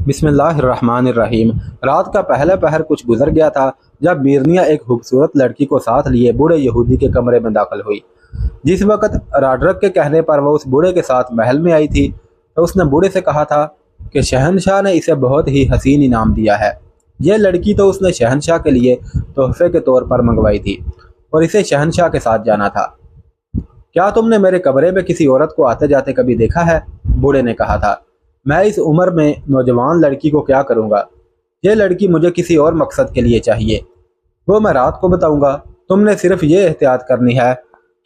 बिस्मिल्लाहिर्रहमानिर्रहीम। रात का पहला पहर कुछ गुजर गया था जब मीरनिया एक खूबसूरत लड़की को साथ लिए बूढ़े यहूदी के कमरे में दाखिल हुई। जिस वक्त राडरक के कहने पर वो उस बूढ़े के साथ महल में आई थी तो उसने बूढ़े से कहा था कि शहनशाह ने इसे बहुत ही हसीन इनाम दिया है। यह लड़की तो उसने शहनशाह के लिए तोहफे के तौर पर मंगवाई थी और इसे शहनशाह के साथ जाना था। क्या तुमने मेरे कमरे में किसी औरत को आते जाते कभी देखा है? बूढ़े ने कहा था। मैं इस उम्र में नौजवान लड़की को क्या करूँगा? यह लड़की मुझे किसी और मकसद के लिए चाहिए, वो मैं रात को बताऊंगा। तुमने सिर्फ ये एहतियात करनी है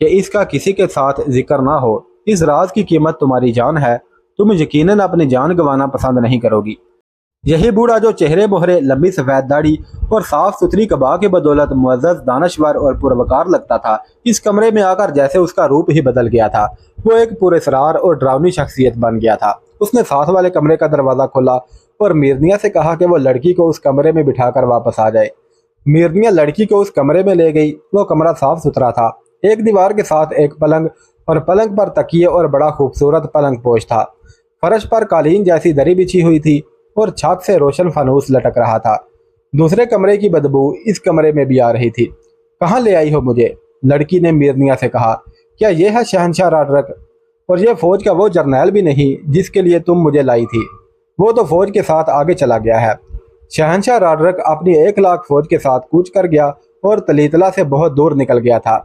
कि इसका किसी के साथ जिक्र ना हो। इस राज की कीमत तुम्हारी जान है, तुम यकीनन अपनी जान गंवाना पसंद नहीं करोगी। यही बूढ़ा जो चेहरे मोहरे, लंबी सफ़ेद दाढ़ी और साफ सुथरी कबा की बदौलत मुअज़्ज़ज़, दानश्वर और पुरवकार लगता था, इस कमरे में आकर जैसे उसका रूप ही बदल गया था। वो एक पुरस्रार और डरावनी शख्सियत बन गया था। उसने साथ वाले कमरे का दरवाज़ा खोला और मीरनिया से कहा कि वो लड़की को उस कमरे में बिठाकर वापस आ जाए। मीरनिया लड़की को उस कमरे में ले गई। वो कमरा साफ सुथरा था। एक दीवार के साथ एक पलंग और पलंग पर तकिए और बड़ा खूबसूरत पलंग पोश था। फर्श पर कालीन जैसी दरी बिछी हुई थी और छत से रोशन फनूस लटक रहा था। दूसरे कमरे की बदबू इस कमरे में भी आ रही थी। कहाँ ले आई हो मुझे? लड़की ने मीरनिया से कहा। क्या यह है शहनशाह राडरक? और यह फौज का वो जर्नैल भी नहीं जिसके लिए तुम मुझे लाई थी। वो तो फौज के साथ आगे चला गया है। शहनशाह राडरक अपनी 1 लाख फौज के साथ कूच कर गया और तलीतला से बहुत दूर निकल गया था।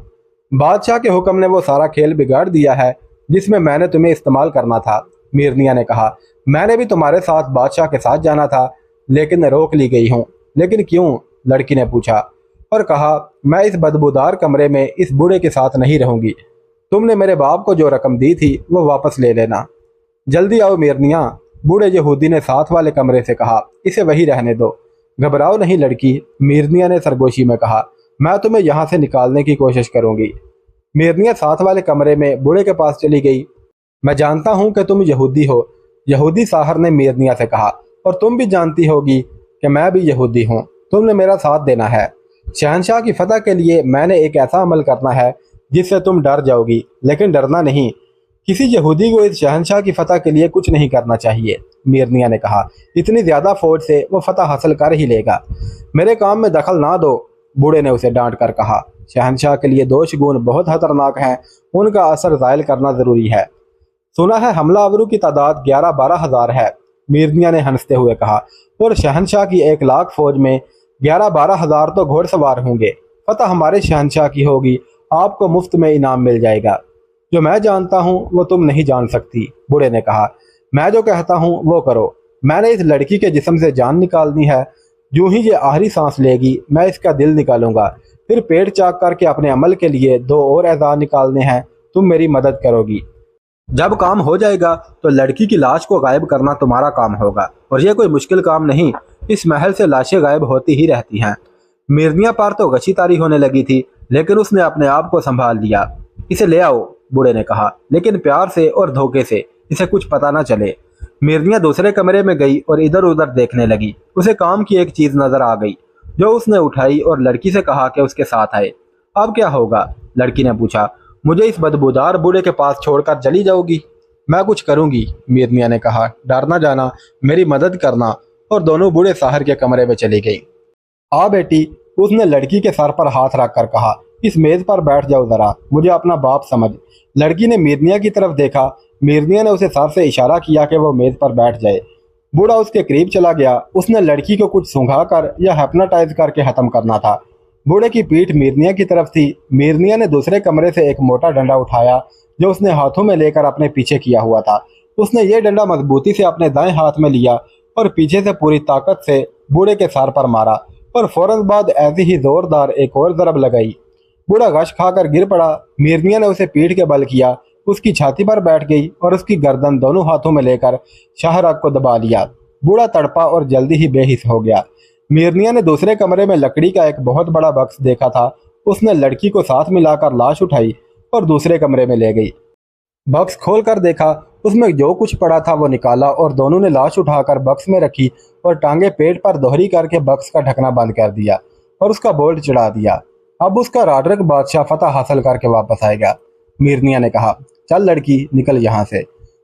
बादशाह के हुक्म ने वो सारा खेल बिगाड़ दिया है जिसमें मैंने तुम्हें इस्तेमाल करना था। मीरनिया ने कहा। मैंने भी तुम्हारे साथ बादशाह के साथ जाना था लेकिन रोक ली गई हूँ। लेकिन क्यों? लड़की ने पूछा और कहा, मैं इस बदबूदार कमरे में इस बूढ़े के साथ नहीं रहूंगी। तुमने मेरे बाप को जो रकम दी थी वो वापस ले लेना। जल्दी आओ मीरनिया, बूढ़े यहूदी ने साथ वाले कमरे से कहा। इसे वही रहने दो, घबराओ नहीं लड़की, मीरनिया ने सरगोशी में कहा। मैं तुम्हें यहाँ से निकालने की कोशिश करूंगी। मीरनिया साथ वाले कमरे में बूढ़े के पास चली गई। मैं जानता हूँ कि तुम यहूदी हो, यहूदी साहर ने मीरनिया से कहा, और तुम भी जानती होगी कि मैं भी यहूदी हूँ। तुमने मेरा साथ देना है। शहनशाह की फतह के लिए मैंने एक ऐसा अमल करना है जिससे तुम डर जाओगी, लेकिन डरना नहीं। किसी यहूदी को इस शहनशाह की फतह के लिए कुछ नहीं करना चाहिए। मीरनिया ने कहा। इतनी ज़्यादा फौज से वो फतह हासिल कर ही लेगा। मेरे काम में दखल ना दो, बूढ़े ने उसे डांट कर कहा। शहनशाह के लिए 2 शगुन बहुत खतरनाक हैं, उनका असर ज़ायल करना ज़रूरी है। सुना है हमलावरों की तादाद 11-12 हज़ार है, मीरनिया ने हंसते हुए कहा। और शहनशाह की 1 लाख फौज में 11-12 हज़ार तो घोड़सवार होंगे। फतह हमारे शहनशाह की होगी, आपको मुफ्त में इनाम मिल जाएगा। जो मैं जानता हूँ वो तुम नहीं जान सकती, बूढ़े ने कहा। मैं जो कहता हूँ वो करो। मैंने इस लड़की के जिस्म से जान निकालनी है। यूं ही ये आखिरी सांस लेगी मैं इसका दिल निकालूंगा, फिर पेट चाक करके अपने अमल के लिए 2 और एजाज निकालने हैं। तुम मेरी मदद करोगी। जब काम हो जाएगा तो लड़की की लाश को गायब करना तुम्हारा काम होगा, और यह कोई मुश्किल काम नहीं। इस महल से लाशें गायब होती ही रहती हैं। मीरनिया पर तो गशी तारी होने लगी थी, लेकिन उसने अपने आप को संभाल लिया। इसे ले आओ, बूढ़े ने कहा, लेकिन प्यार से और धोखे से, इसे कुछ पता ना चले। मीरनिया दूसरे कमरे में गई और इधर उधर देखने लगी। उसे काम की एक चीज नजर आ गई जो उसने उठाई और लड़की से कहा कि उसके साथ आए। अब क्या होगा? लड़की ने पूछा। मुझे इस बदबूदार बूढ़े के पास छोड़कर चली जाओगी? मैं कुछ करूंगी, मीरनिया ने कहा। डर ना जाना, मेरी मदद करना। और दोनों बूढ़े साहर के कमरे में चली गई। आ बेटी, उसने लड़की के सर पर हाथ रख कर कहा। इस मेज पर बैठ जाओ जरा, मुझे अपना बाप समझ। लड़की ने मीरनिया की तरफ देखा। मीरनिया ने उसे सर से इशारा किया कि वो मेज पर बैठ जाए। बूढ़ा उसके करीब चला गया। उसने लड़की को कुछ सूंघा कर या हिप्नोटाइज करके खत्म करना था। बूढ़े की पीठ मीरनिया की तरफ थी। मीरनिया ने दूसरे कमरे से एक मोटा डंडा उठाया जो उसने हाथों में लेकर अपने पीछे किया हुआ था। उसने ये डंडा मजबूती से अपने दाएं हाथ में लिया और पीछे से पूरी ताकत से बूढ़े के सर पर मारा, और फौरन बाद ऐसी ही जोरदार एक और ज़रब लगाई। बूढ़ा गश खाकर गिर पड़ा। मीरनिया ने उसे पीठ के बल किया, उसकी छाती पर बैठ गई और उसकी गर्दन दोनों हाथों में लेकर शाहराग को दबा लिया। बूढ़ा तड़पा और जल्दी ही बेहिस हो गया। मीरनिया ने दूसरे कमरे में लकड़ी का एक बहुत बड़ा बक्स देखा था। उसने लड़की को साथ मिलाकर लाश उठाई और दूसरे कमरे में ले गई। बक्स खोल कर देखा, उसमें जो कुछ पड़ा था वो निकाला और दोनों ने लाश उठाकर बक्स में रखी और टांगे पेट पर दोहरी करके बक्स का ढकना बंद कर दिया और उसका बोल्ट चढ़ा दिया। अब उसका राडरक बादशाह फतह हासिल करके वापस आएगा। मीरनिया ने कहा। चल लड़की, निकल यहाँ से,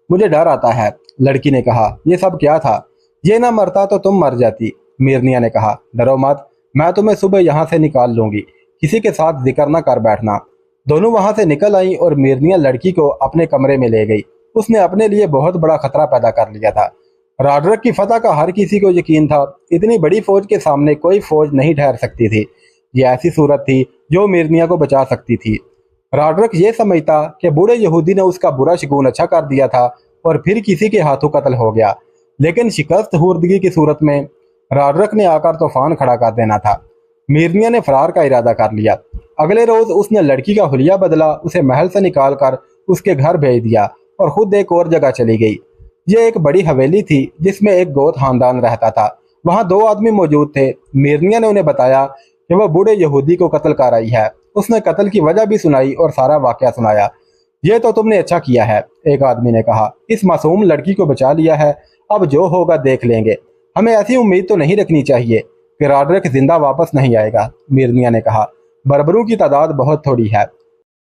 मुझे डर आता है। लड़की ने कहा। यह सब क्या था? یہ نہ مرتا تو تم مر جاتی۔ میرنیا نے کہا، ڈرو مت، میں تمہیں صبح یہاں سے نکال لوں گی، کسی کے ساتھ ذکر نہ کر بیٹھنا۔ دونوں وہاں سے نکل آئیں اور میرنیا لڑکی کو اپنے کمرے میں لے گئی۔ اس نے اپنے لیے بہت بڑا خطرہ پیدا کر لیا تھا۔ راڈرک کی فتح کا ہر کسی کو یقین تھا۔ اتنی بڑی فوج کے سامنے کوئی فوج نہیں ٹھہر سکتی تھی۔ یہ ایسی صورت تھی جو میرنیا کو بچا سکتی تھی۔ راڈرک یہ سمجھتا کہ بوڑھے یہودی نے اس کا برا شگون اچھا کر دیا تھا اور پھر کسی کے ہاتھوں قتل ہو گیا، لیکن شکست خوردگی کی صورت میں راڈرک نے آ کر طوفان کھڑا کر دینا تھا۔ میرنیا نے فرار کا ارادہ کر لیا۔ اگلے روز اس نے لڑکی کا حلیہ بدلا، اسے محل سے نکال کر اس کے گھر بھیج دیا اور خود ایک اور جگہ چلی گئی۔ یہ ایک بڑی حویلی تھی جس میں ایک گوت خاندان رہتا تھا۔ وہاں 2 آدمی موجود تھے۔ میرنیا نے انہیں بتایا کہ وہ بوڑھے یہودی کو قتل کر آئی ہے۔ اس نے قتل کی وجہ بھی سنائی اور سارا واقعہ سنایا۔ یہ تو تم نے اچھا کیا ہے، ایک آدمی نے کہا، اس معصوم لڑکی کو بچا لیا ہے، اب جو ہوگا دیکھ لیں گے۔ ہمیں ایسی امید تو نہیں رکھنی چاہیے کہ راڈرک زندہ واپس نہیں آئے گا، میرنیا نے کہا، بربروں کی تعداد بہت تھوڑی ہے،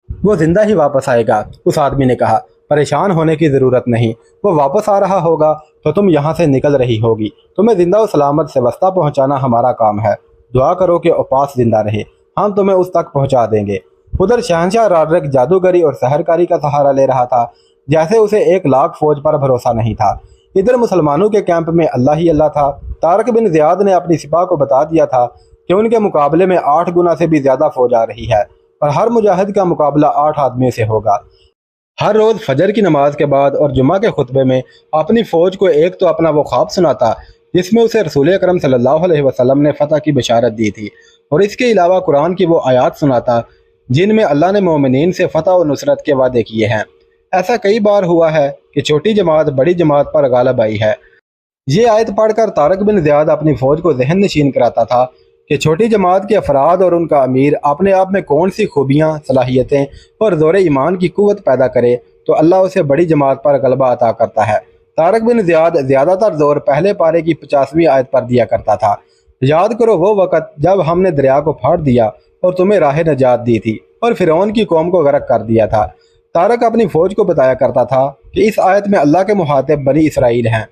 وہ زندہ ہی واپس آئے گا۔ اس آدمی نے کہا، پریشان ہونے کی ضرورت نہیں، وہ واپس آ رہا ہوگا تو تم یہاں سے نکل رہی ہوگی، تمہیں زندہ و سلامت سے وسطہ پہنچانا ہمارا کام ہے، دعا کرو کہ اوپاس زندہ رہے، ہم تمہیں اس تک پہنچا دیں گے۔ ادھر شہنشاہ راڈرک جادوگری اور سحرکاری کا سہارا لے رہا تھا جیسے اسے 1,00,000 فوج پر بھروسہ نہیں تھا۔ ادھر مسلمانوں کے کیمپ میں اللہ ہی اللہ تھا۔ طارق بن زیاد نے اپنی سپاہ کو بتا دیا تھا کہ ان کے مقابلے میں 8 گنا سے بھی زیادہ فوج آ رہی ہے اور ہر مجاہد کا مقابلہ 8 آدمیوں سے ہوگا۔ ہر روز فجر کی نماز کے بعد اور جمعہ کے خطبے میں اپنی فوج کو ایک تو اپنا وہ خواب سناتا جس میں اسے رسول اکرم صلی اللہ علیہ وسلم نے فتح کی بشارت دی تھی، اور اس کے علاوہ قرآن کی وہ آیات سناتا جن میں اللہ نے مومنین سے فتح و نصرت کے وعدے کیے ہیں۔ ایسا کئی بار ہوا ہے کہ چھوٹی جماعت بڑی جماعت پر غالب آئی ہے۔ یہ آیت پڑھ کر طارق بن زیاد اپنی فوج کو ذہن نشین کراتا تھا کہ چھوٹی جماعت کے افراد اور ان کا امیر اپنے آپ میں کون سی خوبیاں، صلاحیتیں اور زور ایمان کی قوت پیدا کرے تو اللہ اسے بڑی جماعت پر غلبہ عطا کرتا ہے۔ طارق بن زیاد زیادہ تر زور پہلے پارے کی 50ویں آیت پر دیا کرتا تھا، یاد کرو وہ وقت جب ہم نے دریا کو پھاڑ دیا اور تمہیں راہ نجات دی تھی اور فرعون کی قوم کو غرق کر دیا تھا۔ طارق اپنی فوج کو بتایا کرتا تھا کہ اس آیت میں اللہ کے مخاطب بنی اسرائیل ہیں۔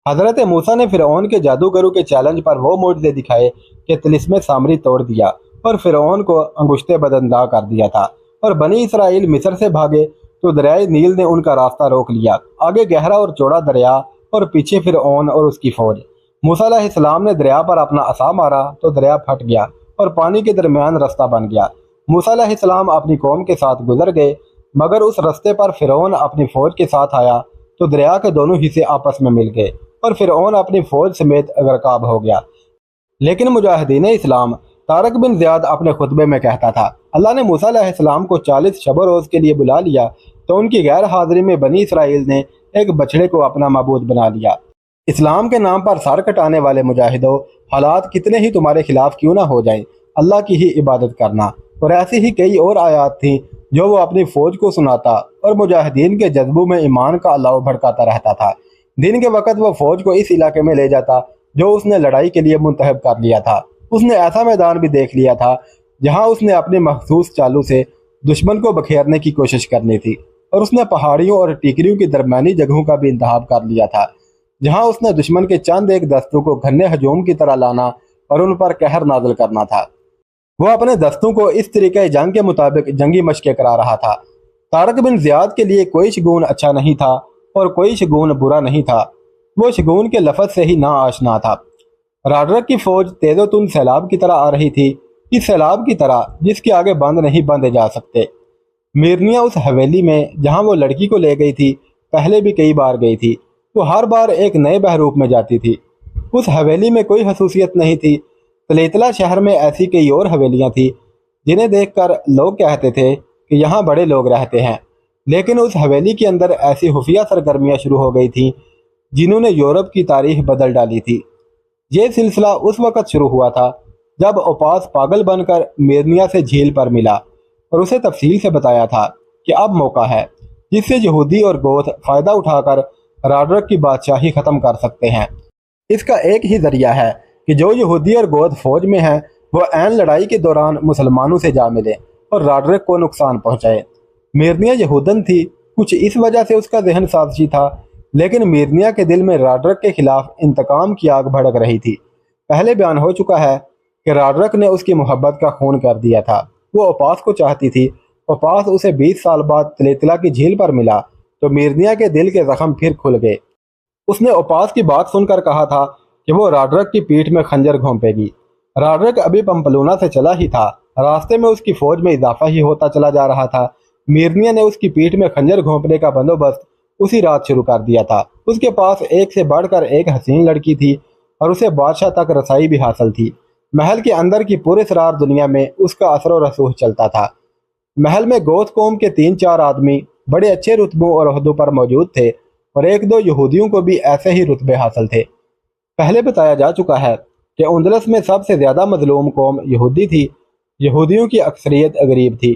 حضرت موسیٰ نے فرعون کے جادوگروں کے چیلنج پر وہ معجزے دکھائے کہ طلسم سامری توڑ دیا اور فرعون کو انگشتے بدانداز کر دیا تھا، اور بنی اسرائیل مصر سے بھاگے تو دریائے نیل نے ان کا راستہ روک لیا، آگے گہرا اور چوڑا دریا اور پیچھے فرعون اور اس کی فوج۔ موسیٰ علیہ السلام نے دریا پر اپنا عصا مارا تو دریا پھٹ گیا اور پانی کے درمیان رستہ بن گیا۔ موسیٰ علیہ السلام اپنی قوم کے ساتھ گزر گئے، مگر اس رستے پر فرعون اپنی فوج کے ساتھ آیا تو دریا کے دونوں حصے آپس میں مل گئے اور فرعون اپنی فوج سمیت غرقاب ہو گیا۔ لیکن مجاہدین اسلام، طارق بن زیاد اپنے خطبے میں کہتا تھا، اللہ نے موسیٰ علیہ السلام کو 40 شب و روز کے لیے بلا لیا تو ان کی غیر حاضری میں بنی اسرائیل نے ایک بچڑے کو اپنا معبود بنا لیا۔ اسلام کے نام پر سر کٹانے والے مجاہدوں، حالات کتنے ہی تمہارے خلاف کیوں نہ ہو جائیں، اللہ کی ہی عبادت کرنا۔ اور ایسی ہی کئی اور آیات تھیں جو وہ اپنی فوج کو سناتا اور مجاہدین کے جذبوں میں ایمان کا الاؤ بھڑکاتا رہتا تھا۔ دن کے وقت وہ فوج کو اس علاقے میں لے جاتا جو اس نے لڑائی کے لیے منتخب کر لیا تھا۔ اس نے ایسا میدان بھی دیکھ لیا تھا جہاں اس نے اپنے مخصوص چالوں سے دشمن کو بکھیرنے کی کوشش کرنی تھی، اور اس نے پہاڑیوں اور ٹیکریوں کی درمیانی جگہوں کا بھی انتخاب کر لیا تھا جہاں اس نے دشمن کے چند ایک دستوں کو گھنے ہجوم کی طرح لانا اور ان پر قہر نازل کرنا تھا۔ وہ اپنے دستوں کو اس طریقے جنگ کے مطابق جنگی مشقیں کرا رہا تھا۔ طارق بن زیاد کے لیے کوئی شگون اچھا نہیں تھا اور کوئی شگون برا نہیں تھا، وہ شگون کے لفظ سے ہی نا آشنا تھا۔ راڈرک کی فوج تیز و تند سیلاب کی طرح آ رہی تھی، اس سیلاب کی طرح جس کے آگے بند نہیں باندھے جا سکتے۔ میرنیا اس حویلی میں جہاں وہ لڑکی کو لے گئی تھی پہلے بھی کئی بار گئی تھی، وہ ہر بار ایک نئے بحروپ میں جاتی تھی۔ اس حویلی میں کوئی خصوصیت نہیں تھی۔ تلیتلا شہر میں ایسی کئی اور حویلیاں تھیں جنہیں دیکھ کر لوگ کہتے تھے کہ یہاں بڑے لوگ رہتے ہیں، لیکن اس حویلی کے اندر ایسی خفیہ سرگرمیاں شروع ہو گئی تھیں جنہوں نے یورپ کی تاریخ بدل ڈالی تھی۔ یہ سلسلہ اس وقت شروع ہوا تھا جب اوپاس پاگل بن کر میرنیا سے جھیل پر ملا اور اسے تفصیل سے بتایا تھا کہ اب موقع ہے جس سے یہودی اور گوتھ فائدہ اٹھا کر راڈرک کی بادشاہی ختم کر سکتے ہیں۔ اس کا ایک ہی ذریعہ ہے کہ جو یہودی اور گوتھ فوج میں ہیں وہ عین لڑائی کے دوران مسلمانوں سے جا ملے اور راڈرک کو نقصان پہنچائے۔ میرنیا یہودن تھی، کچھ اس وجہ سے اس کا ذہن سازشی تھا، लेकिन मीरनिया के दिल में राडरक के खिलाफ इंतकाम की आग भड़क रही थी। पहले बयान हो चुका है कि राडरक ने उसकी मोहब्बत का खून कर दिया था। वो ओपास को चाहती थी। ओपास उसे 20 साल बाद तलेतला की झील पर मिला तो मीरनिया के दिल के जख्म फिर खुल गए। उसने ओपास की बात सुनकर कहा था कि वो राडरक की पीठ में खंजर घोंपेगी। राडरक अभी पंपलूना से चला ही था। रास्ते में उसकी फौज में इजाफा ही होता चला जा रहा था। मीरनिया ने उसकी पीठ में खंजर घोंपने का बंदोबस्त उसी रात शुरू कर दिया था। उसके पास एक से बढ़कर एक हसीन लड़की थी और उसे बादशाह तक रसाई भी हासिल थी। महल के अंदर की पूरे सरार दुनिया में उसका असर और रसूख चलता था। महल में गोथ कौम के 3-4 आदमी बड़े अच्छे रुतबों और ओहदों पर मौजूद थे और 1-2 यहूदियों को भी ऐसे ही रुतबे हासिल थे। पहले बताया जा चुका है कि उंदलस में सबसे ज्यादा मजलूम कौम यहूदी थी। यहूदियों की अक्सरियत गरीब थी।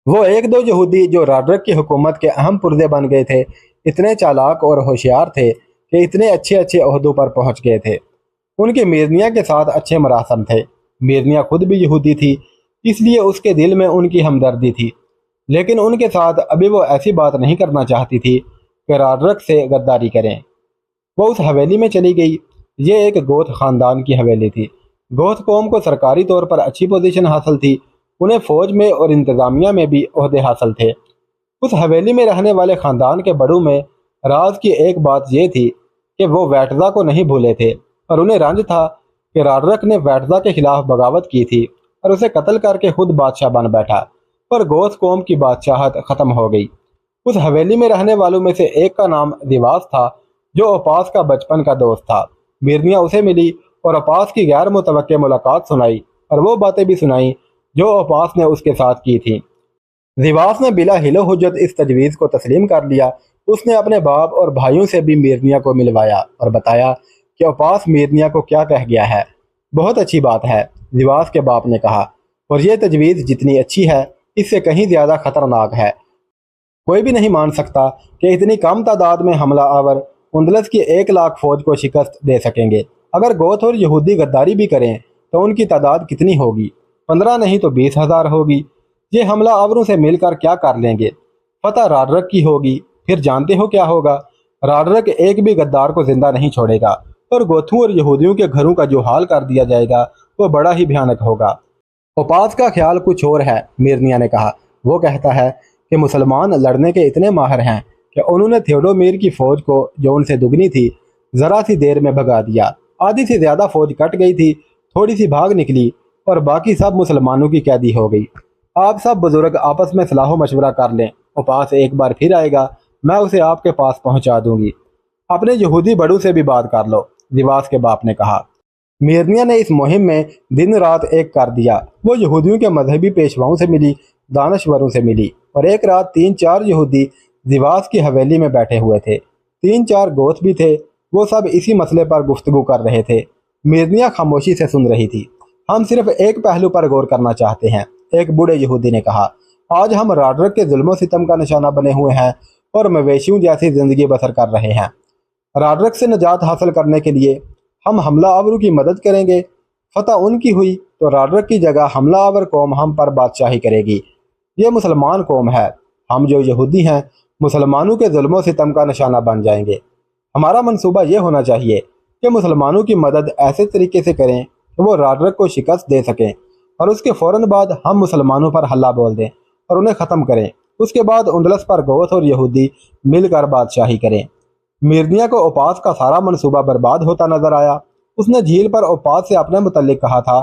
वो 1-2 यहूदी जो राडरक की हुकूमत के अहम पुर्जे बन गए थे, इतने चालाक और होशियार थे कि इतने अच्छे अच्छे ओहदों पर पहुंच गए थे। उनके मीरनिया के साथ अच्छे मरासम थे। मीरनिया खुद भी यहूदी थी, इसलिए उसके दिल में उनकी हमदर्दी थी। लेकिन उनके साथ अभी वो ऐसी बात नहीं करना चाहती थी कि राडरक से गद्दारी करें। वो उस हवेली में चली गई। ये एक गोथ खानदान की हवेली थी। गोथ कौम को सरकारी तौर पर अच्छी पोजीशन हासिल थी। उन्हें फौज में और इंतजामिया में भी ओहदे हासिल थे। उस हवेली में रहने वाले खानदान के बड़ों में राज की एक बात यह थी कि वो वैटजा को नहीं भूले थे और उन्हें रंज था कि राडरक ने वैटजा के खिलाफ बगावत की थी और उसे कत्ल करके खुद बादशाह बन बैठा और गोथ कौम की बादशाहत खत्म हो गई। उस हवेली में रहने वालों में से एक का नाम दिवास था, जो ओपास का बचपन का दोस्त था। मीरनिया उसे मिली और ओपास की गैर मुतवक्के मुलाकात सुनाई और वो बातें भी सुनाई जो ओपास ने उसके साथ की थी। दिवास ने बिला हिलो हुज्जत इस तजवीज़ को तस्लीम कर लिया। उसने अपने बाप और भाइयों से भी मीरनिया को मिलवाया और बताया कि ओपास मीरनिया को क्या कह गया है। बहुत अच्छी बात है, दिवास के बाप ने कहा, और यह तजवीज़ जितनी अच्छी है इससे कहीं ज़्यादा खतरनाक है। कोई भी नहीं मान सकता कि इतनी कम तादाद में हमला आवर उंदलस की 1 लाख फौज को शिकस्त दे सकेंगे। अगर गोथ और यहूदी गद्दारी भी करें तो उनकी तादाद कितनी होगी? 15 नहीं तो 20,000 होगी। ये हमला आवरों से मिलकर क्या कर लेंगे? फतह राडरक की होगी। फिर जानते हो क्या होगा? राडरक एक भी गद्दार को जिंदा नहीं छोड़ेगा और गोथों और यहूदियों के घरों का जो हाल कर दिया जाएगा वो बड़ा ही भयानक होगा। ओपास का ख्याल कुछ और है, मीरनिया ने कहा। वो कहता है कि मुसलमान लड़ने के इतने माहिर हैं कि उन्होंने थियोडोमीर की फौज को, जो उनसे दुगनी थी, जरा सी देर में भगा दिया। आधी से ज्यादा फौज कट गई थी, थोड़ी सी भाग निकली और बाकी सब मुसलमानों की कैदी हो गई। आप सब बुजुर्ग आपस में सलाह मशवरा कर लें। ओपास एक बार फिर आएगा, मैं उसे आपके पास पहुंचा दूंगी। अपने यहूदी बड़ों से भी बात कर लो, दिवास के बाप ने कहा। मीरनिया ने इस मुहिम में दिन रात एक कर दिया। वो यहूदियों के मजहबी पेशवाओं से मिली, दानश्वरों से मिली और एक रात 3-4 यहूदी दिवास की हवेली में बैठे हुए थे। 3-4 गोथ भी थे। वो सब इसी मसले पर गुफ्तगू कर रहे थे। मीरनिया खामोशी से सुन रही थी। हम सिर्फ एक पहलू पर गौर करना चाहते हैं, एक बूढ़े यहूदी ने कहा। आज हम राडरक के जुल्म सितम का निशाना बने हुए हैं और मवेशियों जैसी जिंदगी बसर कर रहे हैं। राडरक से निजात हासिल करने के लिए हम हमला आवरों की मदद करेंगे। फतह उनकी हुई तो राडरक की जगह हमला आवर कौम हम पर बादशाही करेगी। ये मुसलमान कौम है। हम जो यहूदी हैं मुसलमानों के जुल्म सितम का निशाना बन जाएंगे। हमारा मंसूबा ये होना चाहिए कि मुसलमानों की मदद ऐसे तरीके से करें कि वो राडरक को शिकस्त दे सकें और उसके फ़ौरन बाद हम मुसलमानों पर हल्ला बोल दें और उन्हें ख़त्म करें। उसके बाद उंदलस पर गोथ और यहूदी मिलकर बादशाही करें। मीरनिया को ओपास का सारा मंसूबा बर्बाद होता नजर आया। उसने झील पर ओपास से अपने मुतल्लिक कहा था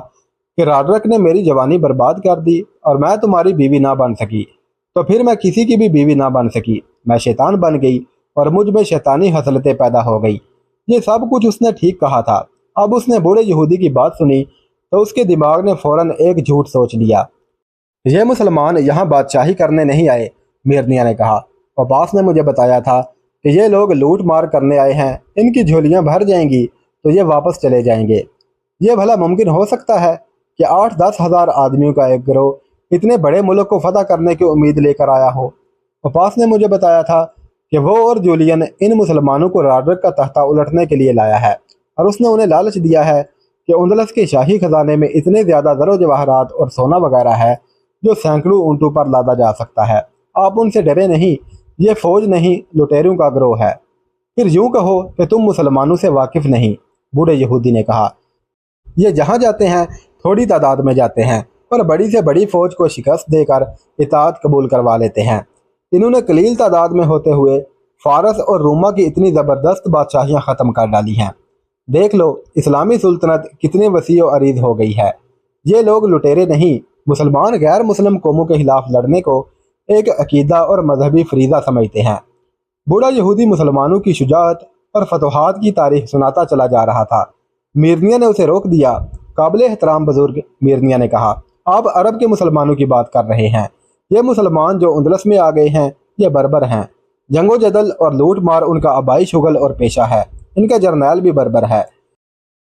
कि राडरक ने मेरी जवानी बर्बाद कर दी और मैं तुम्हारी बीवी ना बन सकी, तो फिर मैं किसी की भी बीवी ना बन सकी। मैं शैतान बन गई और मुझ में शैतानी हसलतें पैदा हो गई। ये सब कुछ उसने ठीक कहा था। अब उसने बूढ़े यहूदी की बात सुनी तो उसके दिमाग ने फौरन एक झूठ सोच लिया। ये मुसलमान यहाँ बादशाही करने नहीं आए, मीरनिया ने कहा। अब्बास ने मुझे बताया था कि ये लोग लूट मार करने आए हैं। इनकी झोलियाँ भर जाएंगी तो ये वापस चले जाएंगे। ये भला मुमकिन हो सकता है कि 8-10 हज़ार आदमियों का एक गिरोह इतने बड़े मुल्क को फतह करने की उम्मीद लेकर आया हो? अब्बास ने मुझे बताया था कि वो और जूलियन इन मुसलमानों को राडरक का तख्ता उलटने के लिए लाया है और उसने उन्हें लालच दिया है कि उंदलस के शाही खजाने में इतने ज़्यादा ज़रो जवाहरात और सोना वगैरह है जो सैकड़ों ऊँटों पर लादा जा सकता है। आप उनसे डरे नहीं, ये फौज नहीं लुटेरों का गिरोह है। پھر यूं कहो कि तुम मुसलमानों से वाकिफ नहीं, बूढ़े यहूदी ने कहा। ये जहाँ जाते हैं थोड़ी तादाद में जाते हैं और बड़ी से बड़ी फौज को शिकस्त देकर इताअत कबूल करवा लेते हैं। इन्होंने कलील तादाद में होते हुए फारस और रोमा की इतनी ज़बरदस्त बादशाहियाँ ख़त्म कर डाली हैं। देख लो इस्लामी सुल्तनत कितनी वसी और अरीज हो गई है। ये लोग लुटेरे नहीं, मुसलमान गैर मुस्लिम कौमों के खिलाफ लड़ने को एक अकीदा और मजहबी फरीज़ा समझते हैं। बूढ़ा यहूदी मुसलमानों की शुजाअत और फतवाहात की तारीख सुनाता चला जा रहा था। मीरनिया ने उसे रोक दिया। काबिल एहतराम बुजुर्ग, मीरनिया ने कहा, आप अरब के मुसलमानों की बात कर रहे हैं। ये मुसलमान जो उंदलस में आ गए हैं ये बर्बर हैं। जंगो जदल और लूट मार उनका आबाई शुगल और पेशा है। इनका जर्नैल भी बर्बर है।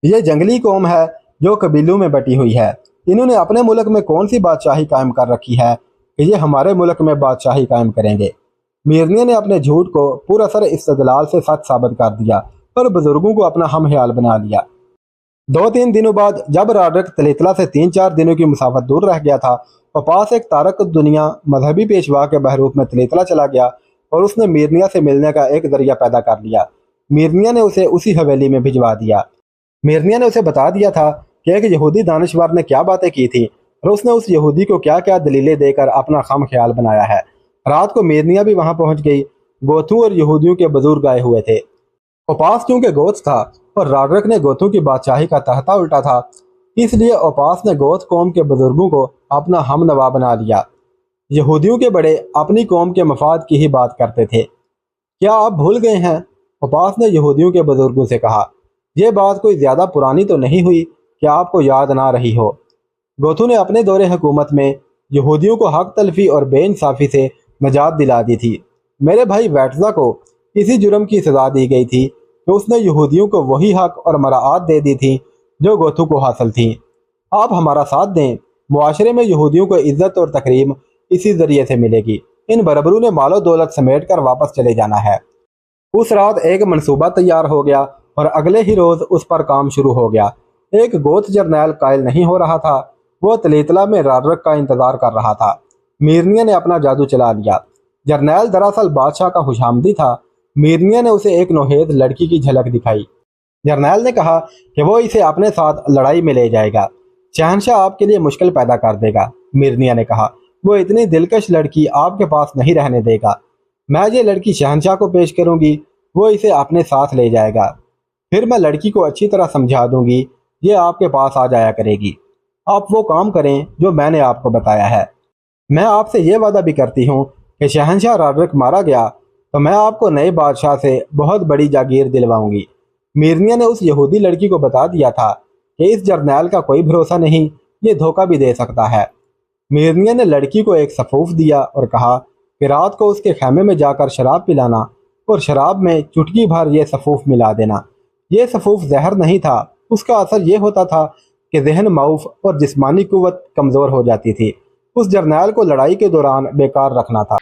ये जंगली कौम है जो कबीलों में बटी हुई है। इन्होंने अपने मुल्क में कौन सी बादशाही कायम कर रखी है कि ये हमारे मुल्क में बादशाही कायम करेंगे। मीरनिया ने अपने झूठ को पुरअसर इस्तदलाल से सच साबित कर दिया और बुजुर्गों को अपना हम ख्याल बना लिया। 2-3 दिनों बाद जब रॉड्रिक तलेतला से 3-4 दिनों की मुसाफत दूर रह गया था, पास एक तारक दुनिया मजहबी पेशवा के बहरूप में तलेतला चला गया और उसने मीरनिया से मिलने का एक जरिया पैदा कर लिया। मीरनिया ने उसे उसी हवेली में भिजवा दिया। मीरनिया ने उसे बता दिया था कि एक यहूदी दानिशवर ने क्या बातें की थी और उसने उस यहूदी को क्या क्या दलीलें देकर अपना खम ख्याल बनाया है। रात को मीरनिया भी वहां पहुंच गई। गोथू और यहूदियों के बुजुर्ग आए हुए थे। ओपास चूंकि गोथ था और रॉड्रिक ने गोथू की बादशाही का तख्ता उल्टा था, इसलिए ओपास ने गोथ कौम के बुजुर्गों को अपना हम नवा बना लिया। यहूदियों के बड़े अपनी कौम के मफाद की ही बात करते थे। क्या आप भूल गए हैं? ओपास ने यहूदियों के बुजुर्गों से कहा, यह बात कोई ज़्यादा पुरानी तो नहीं हुई कि आपको याद ना रही हो। गोथू ने अपने दौरे हुकूमत में यहूदियों को हक तलफी और बेइंसाफ़ी से नजात दिला दी थी। मेरे भाई वैटज़ा को इसी जुर्म की सज़ा दी गई थी कि उसने यहूदियों को वही हक और मराआत दे दी थी जो गोथू को हासिल थी। आप हमारा साथ दें, मुआशरे में यहूदियों को इज्जत और तकरीम इसी ज़रिए से मिलेगी। इन बरबरों ने मालो दौलत समेट कर वापस चले जाना है। उस रात एक मनसूबा तैयार हो गया और अगले ही रोज़ उस पर काम शुरू हो गया। एक गोथ जर्नैल कायल नहीं हो रहा था, वो तलेतला में रॉड्रिक का इंतज़ार कर रहा था। मीरनिया ने अपना जादू चला लिया। जर्नैल दरअसल बादशाह का खुशामदी था। मीरनिया ने उसे एक नोहेद लड़की की झलक दिखाई। जर्नैल ने कहा कि वो इसे अपने साथ लड़ाई में ले जाएगा। शहंशाह आपके लिए मुश्किल पैदा कर देगा। मीरनिया ने कहा, वो इतनी दिलकश लड़की आपके पास नहीं रहने देगा। मैं ये लड़की शहंशाह को पेश करूंगी, वो इसे अपने साथ ले जाएगा। फिर मैं लड़की को अच्छी तरह समझा दूंगी, ये आपके पास आ जाया करेगी। आप वो काम करें जो मैंने आपको बताया है। मैं आपसे ये वादा भी करती हूँ कि शहंशाह रॉड्रिक मारा गया तो मैं आपको नए बादशाह से बहुत बड़ी जागीर दिलवाऊंगी। मीरनिया ने उस यहूदी लड़की को बता दिया था कि इस जर्नैल का कोई भरोसा नहीं, ये धोखा भी दे सकता है। मीरनिया ने लड़की को एक सफूफ दिया और कहा कि रात को उसके खेमे में जाकर शराब पिलाना और शराब में चुटकी भर ये सफूफ मिला देना। ये सफूफ जहर नहीं था, उसका असर ये होता था कि जहन माऊफ और जिस्मानी कुव्वत कमज़ोर हो जाती थी। उस जर्नैल को लड़ाई के दौरान बेकार रखना था।